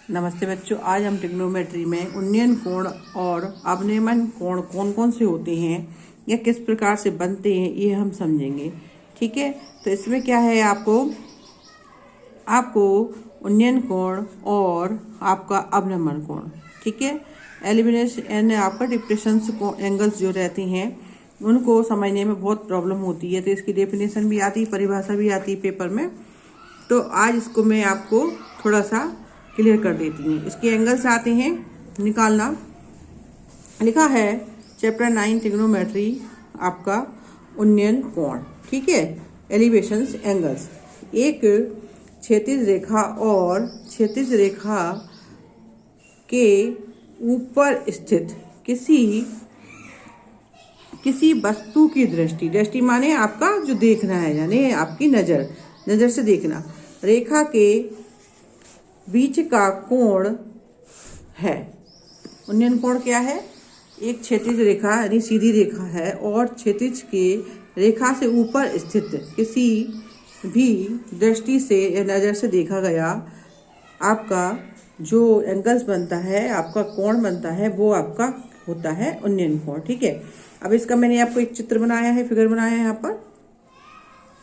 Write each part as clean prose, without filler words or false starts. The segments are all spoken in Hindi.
नमस्ते बच्चों, आज हम ट्रिग्नोमेट्री में उन्नयन कोण और अवनमन कोण कौन कौन से होते हैं या किस प्रकार से बनते हैं ये हम समझेंगे। ठीक है, तो इसमें क्या है, आपको उन्नयन कोण और आपका अवनमन कोण, ठीक है, एलिमिनेशन एंड आपका डिप्रेशन एंगल्स जो रहते हैं उनको समझने में बहुत प्रॉब्लम होती है। तो इसकी डेफिनेशन भी आती है, परिभाषा भी आती है पेपर में। तो आज इसको मैं आपको थोड़ा सा क्लियर कर देती हूँ। इसके एंगल्स आते हैं निकालना। लिखा है चैप्टर 9 ट्रिग्नोमेट्री आपका उन्नयन कोण, ठीक है, एलिवेशंस एंगल्स। एक क्षैतिज रेखा और क्षैतिज रेखा के ऊपर स्थित किसी वस्तु की दृष्टि माने आपका जो देखना है, यानी आपकी नजर से देखना, रेखा के बीच का कोण है। उन्नयन कोण क्या है? एक क्षैतिज रेखा यानी सीधी रेखा है और क्षैतिज के रेखा से ऊपर स्थित किसी भी दृष्टि से या नज़र से देखा गया आपका जो एंगल्स बनता है, आपका कोण बनता है, वो आपका होता है उन्नयन कोण। ठीक है, अब इसका मैंने आपको एक चित्र बनाया है, फिगर बनाया है। यहाँ पर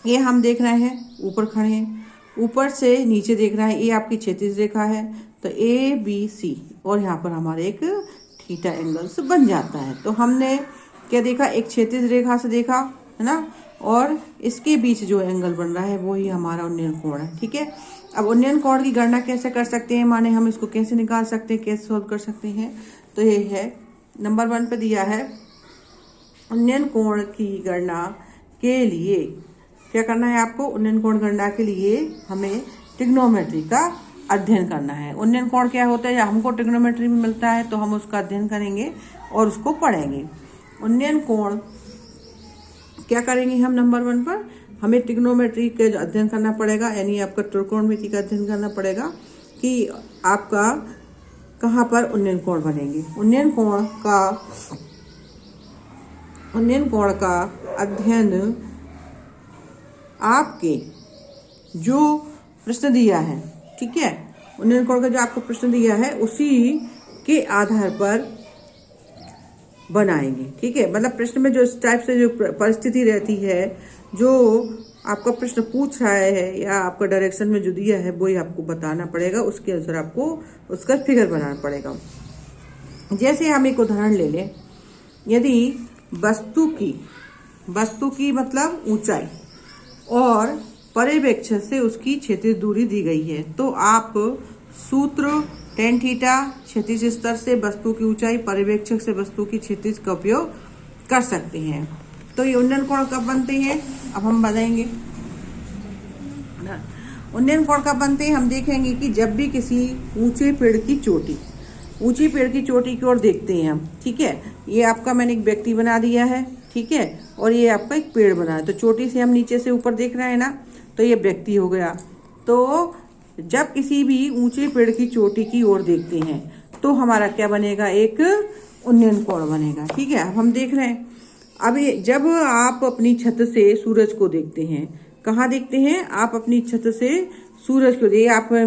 ये हम देख रहे हैं, ऊपर खड़े हैं, ऊपर से नीचे देख रहा है, ये आपकी क्षैतिज रेखा है। तो ABC और यहाँ पर हमारे एक थीटा एंगल्स बन जाता है। तो हमने क्या देखा, एक क्षैतिज रेखा से देखा है ना, और इसके बीच जो एंगल बन रहा है वो ही हमारा उन्नयन कोण है। ठीक है, अब उन्नयन कोण की गणना कैसे कर सकते हैं, माने हम इसको कैसे निकाल सकते हैं, कैसे सॉल्व कर सकते हैं। तो ये है नंबर 1 पे दिया है, उन्नयन कोण की गणना के लिए क्या करना है आपको। उन्नयन कोण गणना के लिए हमें ट्रिग्नोमेट्री का अध्ययन करना है। उन्नयन कोण क्या होता है, या हमको ट्रिग्नोमेट्री में मिलता है तो हम उसका अध्ययन करेंगे और उसको पढ़ेंगे। उन्नयन कोण क्या करेंगे हम, नंबर 1 पर हमें ट्रिग्नोमेट्री का अध्ययन करना पड़ेगा, यानी आपका त्रिकोणमिति का अध्ययन करना पड़ेगा कि आपका कहाँ पर उन्नयन कोण बनेंगे। उन्नयन कोण का अध्ययन आपके जो प्रश्न दिया है, ठीक है, उन्नयन कोण का जो आपको प्रश्न दिया है उसी के आधार पर बनाएंगे। ठीक है, मतलब प्रश्न में जो इस टाइप से जो परिस्थिति रहती है, जो आपका प्रश्न पूछ रहा है या आपका डायरेक्शन में जो दिया है वही आपको बताना पड़ेगा, उसके अनुसार आपको उसका फिगर बनाना पड़ेगा। जैसे हम एक उदाहरण ले लें, यदि वस्तु की मतलब ऊंचाई और पर्यवेक्षक से उसकी क्षैतिज दूरी दी गई है, तो आप सूत्र tan थीटा क्षैतिज स्तर से वस्तु की ऊंचाई, पर्यवेक्षक से वस्तु की क्षैतिज का उपयोग कर सकते हैं। तो ये उन्नयन कोण कब बनते हैं, अब हम बताएंगे। उन्नयन कोण कब बनते हैं, हम देखेंगे कि जब भी किसी ऊंचे पेड़ की चोटी की ओर देखते हैं हम। ठीक है, ये आपका मैंने एक व्यक्ति बना दिया है, ठीक है, और ये आपका एक पेड़ बना है। तो चोटी से हम नीचे से ऊपर देख रहे हैं ना, तो ये व्यक्ति हो गया। तो जब किसी भी ऊंचे पेड़ की चोटी की ओर देखते हैं तो हमारा क्या बनेगा, एक उन्नयन कोण बनेगा। ठीक है, अब हम देख रहे हैं, अब जब आप अपनी छत से सूरज को देखते हैं, कहाँ देखते हैं आप अपनी छत से सूरज को,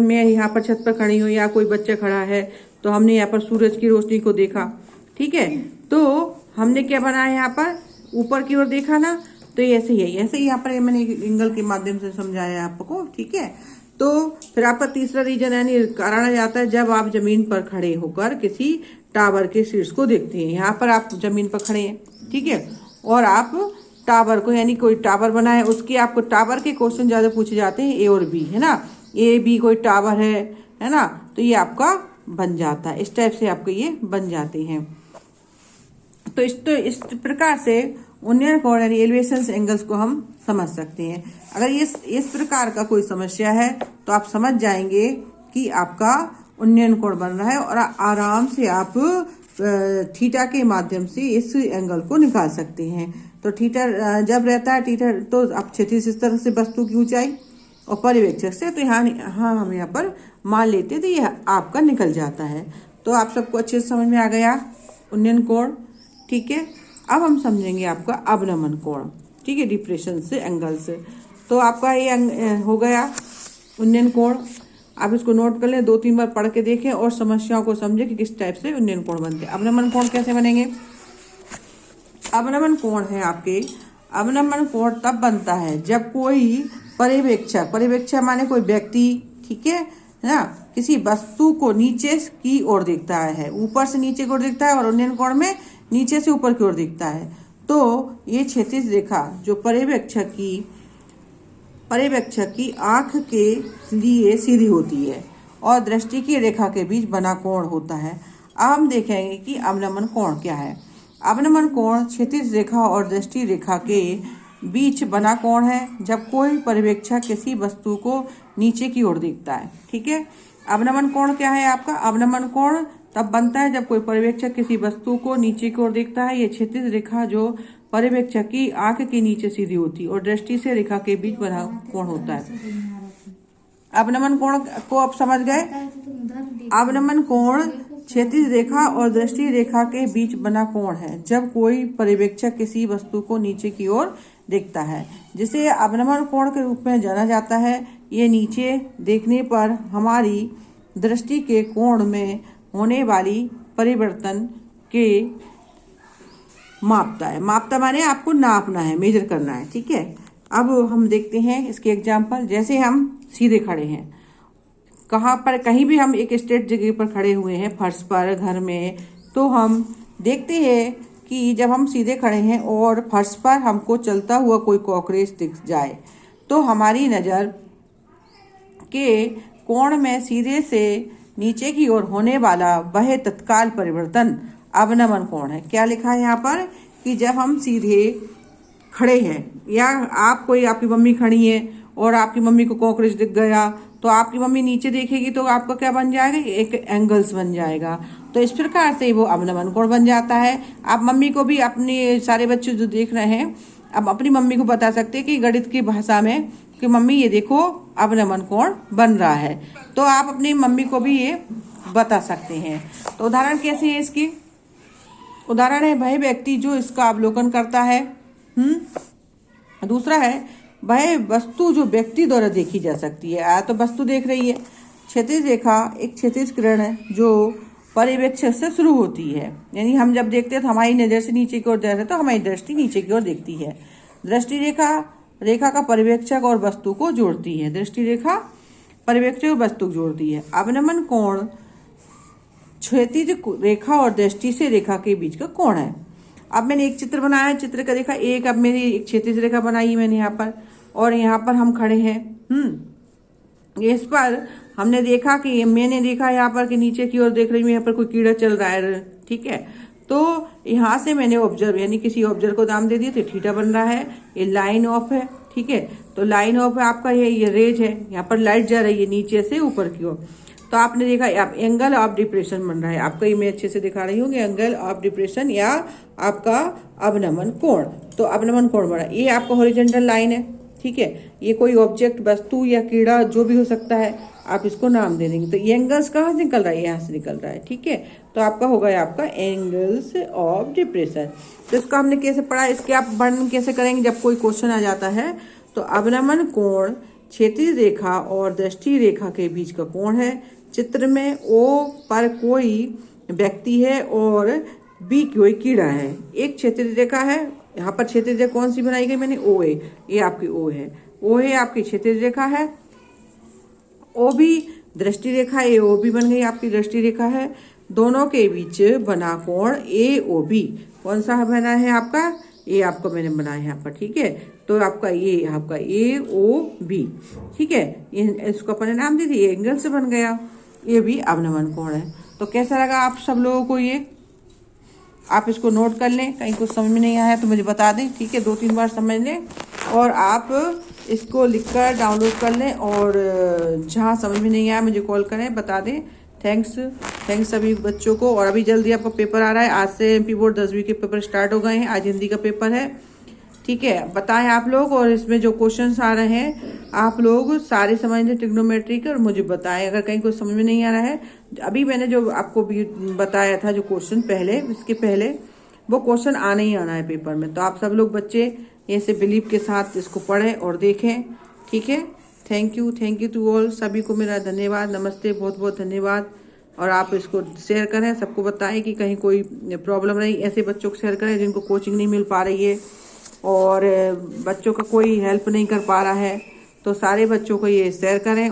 मैं यहाँ पर छत पर खड़ी हूँ या कोई बच्चा खड़ा है, तो हमने यहाँ पर सूरज की रोशनी को देखा। ठीक है, तो हमने क्या बनाया, यहाँ पर ऊपर की ओर देखा ना, तो ऐसे ही यहाँ पर मैंने एंगल के माध्यम से समझाया आपको। ठीक है, तो फिर आपका तीसरा रीजन यानी कारण आ जाता है, जब आप जमीन पर खड़े होकर किसी टावर के शीर्ष को देखते हैं। यहाँ पर आप जमीन पर खड़े हैं, ठीक है, और आप टावर को, यानी कोई टावर बना है, उसके आपको टावर के क्वेश्चन ज्यादा पूछे जाते हैं, A और B, है ना, A B कोई टावर है ना, तो ये आपका बन जाता है। इस टाइप से आपको ये बन जाते हैं। तो इस प्रकार से उन्नयन कोण यानी एलिवेशन एंगल्स को हम समझ सकते हैं। अगर इस प्रकार का कोई समस्या है तो आप समझ जाएंगे कि आपका उन्नयन कोण बन रहा है, और आराम से आप थीटा के माध्यम से इस एंगल को निकाल सकते हैं। तो थीटा जब रहता है थीटा, तो आप क्षैतिज स्तर से वस्तु की ऊंचाई और पर्यवेक्षक से, तो यहाँ हम यहाँ पर मान लेते हैं, तो यह आपका निकल जाता है। तो आप सबको अच्छे से समझ में आ गया उन्नयन कोण। ठीक है, अब हम समझेंगे आपका अवनमन कोण। ठीक है, डिप्रेशन से एंगल से। तो आपका ये हो गया उन्नयन कोण। आप इसको नोट कर लें, 2-3 बार पढ़ के देखें और समस्याओं को समझें कि किस टाइप से उन्नयन कोण बनते हैं। अवनमन कोण कैसे बनेंगे? अवनमन कोण है आपके, अवनमन कोण तब बनता है जब कोई पर्यवेक्षक, पर्यवेक्षक माने कोई व्यक्ति, ठीक है ना, किसी वस्तु को नीचे की ओर देखता है, ऊपर से नीचे की ओर देखता है, और उन्नयन कोण में नीचे से ऊपर की ओर देखता है। तो ये क्षैतिज रेखा जो पर्यवेक्षक की आंख के लिए सीधी होती है और दृष्टि की रेखा के बीच बना कोण होता है। अब हम देखेंगे कि अवनमन कोण क्या है। अवनमन कोण क्षैतिज रेखा और दृष्टि रेखा के बीच बना कोण है जब कोई पर्यवेक्षक किसी वस्तु को नीचे की ओर देखता है। ठीक है, अवनमन कोण क्या है आपका? अवनमन कोण तब बनता है जब कोई पर्यवेक्षक किसी वस्तु को नीचे की ओर देखता है। ये क्षैतिज रेखा जो पर्यवेक्षक की आंख के नीचे सीधी होती है और दृष्टि से रेखा के बीच बना कोण होता है। अवनमन कोण को आप समझ गए? अवनमन कोण क्षैतिज रेखा और दृष्टि रेखा के बीच बना कोण है जब कोई पर्यवेक्षक किसी वस्तु को नीचे की ओर देखता है, जिसे अवनमन कोण के रूप में जाना जाता है। ये नीचे देखने पर हमारी दृष्टि के कोण में होने वाली परिवर्तन के मापता है। मापता माने आपको नापना है, मेजर करना है। ठीक है, अब हम देखते हैं इसके एग्जाम्पल। जैसे हम सीधे खड़े हैं, कहाँ पर, कहीं भी हम एक स्ट्रेट जगह पर खड़े हुए हैं, फर्श पर, घर में, तो हम देखते हैं कि जब हम सीधे खड़े हैं और फर्श पर हमको चलता हुआ कोई कॉकरोच दिख जाए तो हमारी नज़र के कोण में सीधे से नीचे की ओर होने वाला वह तत्काल परिवर्तन अवनमन कोण है। क्या लिखा है यहाँ पर कि जब हम सीधे खड़े हैं, या आप कोई, आपकी मम्मी खड़ी है और आपकी मम्मी को कॉकरोच दिख गया तो आपकी मम्मी नीचे देखेगी तो आपका क्या बन जाएगा? एक एंगल्स बन जाएगा। तो इस प्रकार से वो अवनमन कोण बन जाता है। आप मम्मी को भी, अपने सारे बच्चे जो देख रहे हैं, अब अपनी मम्मी को बता सकते हैं कि गणित की भाषा में कि मम्मी ये देखो अवनमन कोण बन रहा है, तो आप अपनी मम्मी को भी ये बता सकते हैं। तो उदाहरण कैसे है इसकी? उदाहरण है वह व्यक्ति जो इसका अवलोकन करता है। दूसरा है वह वस्तु जो व्यक्ति द्वारा देखी जा सकती है। तो वस्तु देख रही है। क्षैतिज रेखा एक क्षैतिज किरण है जो पर्यवेक्षक से शुरू होती है, यानी हम जब देखते हैं तो हमारी नज़र से नीचे की ओर जाते हैं तो हमारी दृष्टि नीचे की ओर देखती है। दृष्टि रेखा का पर्यवेक्षक और वस्तु को जोड़ती है। दृष्टि रेखा पर्यवेक्षक और वस्तु को जोड़ती है। अवनमन कोण क्षैतिज रेखा और दृष्टि से रेखा के बीच का कोण है। अब मैंने एक चित्र बनाया है, चित्र का देखा एक, अब मेरी एक क्षैतिज रेखा बनाई मैंने यहाँ पर, और यहाँ पर हम खड़े हैं। इस पर हमने देखा कि, मैंने देखा यहाँ पर कि नीचे की ओर देख रही हूँ, यहाँ पर कोई कीड़ा चल रहा है। ठीक है, तो यहाँ से मैंने ऑब्जर्व, यानी किसी ऑब्जर्व को नाम दे दिया, तो थीटा बन रहा है। ये लाइन ऑफ है। ठीक है, तो लाइन ऑफ है आपका, ये रेज है, यहाँ पर लाइट जा रही है नीचे से ऊपर की ओर। तो आपने देखा आप एंगल ऑफ डिप्रेशन बन रहा है आपका, ये मैं अच्छे से दिखा रही हूँ, एंगल ऑफ डिप्रेशन या आपका अवनमन कोण। तो अवनमन कोण बना, ये आपका हॉरिजॉन्टल लाइन है। ठीक है, ये कोई ऑब्जेक्ट, वस्तु या कीड़ा जो भी हो सकता है, आप इसको नाम दे देंगे। तो ये एंगल्स कहाँ से निकल रहा है? यहाँ से निकल रहा है। ठीक है, तो आपका होगा आपका एंगल्स ऑफ डिप्रेशन। तो इसको हमने कैसे पढ़ा, इसके आप वर्णन कैसे करेंगे जब कोई क्वेश्चन आ जाता है? तो अवनमन कोण क्षैतिज रेखा और दृष्टि रेखा के बीच का कोण है। चित्र में ओ पर कोई व्यक्ति है और बी कोई कीड़ा है। एक क्षैतिज रेखा है, यहाँ पर क्षैतिज रेखा कौन सी बनाई गई मैंने? ओ है, ये आपकी ओ है। ओ है आपकी क्षैतिज रेखा है। ओ भी दृष्टि रेखा, ए ओ बी बन गई आपकी दृष्टि रेखा है। दोनों के बीच बना कोण ए ओ बी कौन सा बना है आपका? ये आपको मैंने बनाया है यहाँ पर। ठीक है, तो आपका ये आपका ए ओ बी। ठीक है, इसको अपने नाम दे दिए, एंगल से बन गया। ये भी अवनमन कोण है। तो कैसा लगा आप सब लोगों को ये? आप इसको नोट कर लें, कहीं कुछ समझ में नहीं आया तो मुझे बता दें। ठीक है, 2-3 बार समझ लें और आप इसको लिखकर डाउनलोड कर लें, और जहाँ समझ में नहीं आया मुझे कॉल करें, बता दें। थैंक्स सभी बच्चों को। और अभी जल्दी आपका पेपर आ रहा है, आज से एमपी बोर्ड 10वीं के पेपर स्टार्ट हो गए हैं। आज हिंदी का पेपर है। ठीक है, बताएं आप लोग, और इसमें जो क्वेश्चंस आ रहे हैं आप लोग सारे समझ लें ट्रिग्नोमेट्री के, और मुझे बताएं अगर कहीं कुछ समझ में नहीं आ रहा है। अभी मैंने जो आपको भी बताया था जो क्वेश्चन पहले, इसके पहले, वो क्वेश्चन आना ही आना है पेपर में। तो आप सब लोग बच्चे ऐसे बिलीव के साथ इसको पढ़ें और देखें। ठीक है, थैंक यू टू ऑल, सभी को मेरा धन्यवाद, नमस्ते, बहुत बहुत धन्यवाद। और आप इसको शेयर करें, सबको बताएं कि कहीं कोई प्रॉब्लम नहीं, ऐसे बच्चों को शेयर करें जिनको कोचिंग नहीं मिल पा रही है और बच्चों का कोई हेल्प नहीं कर पा रहा है, तो सारे बच्चों को ये शेयर करें।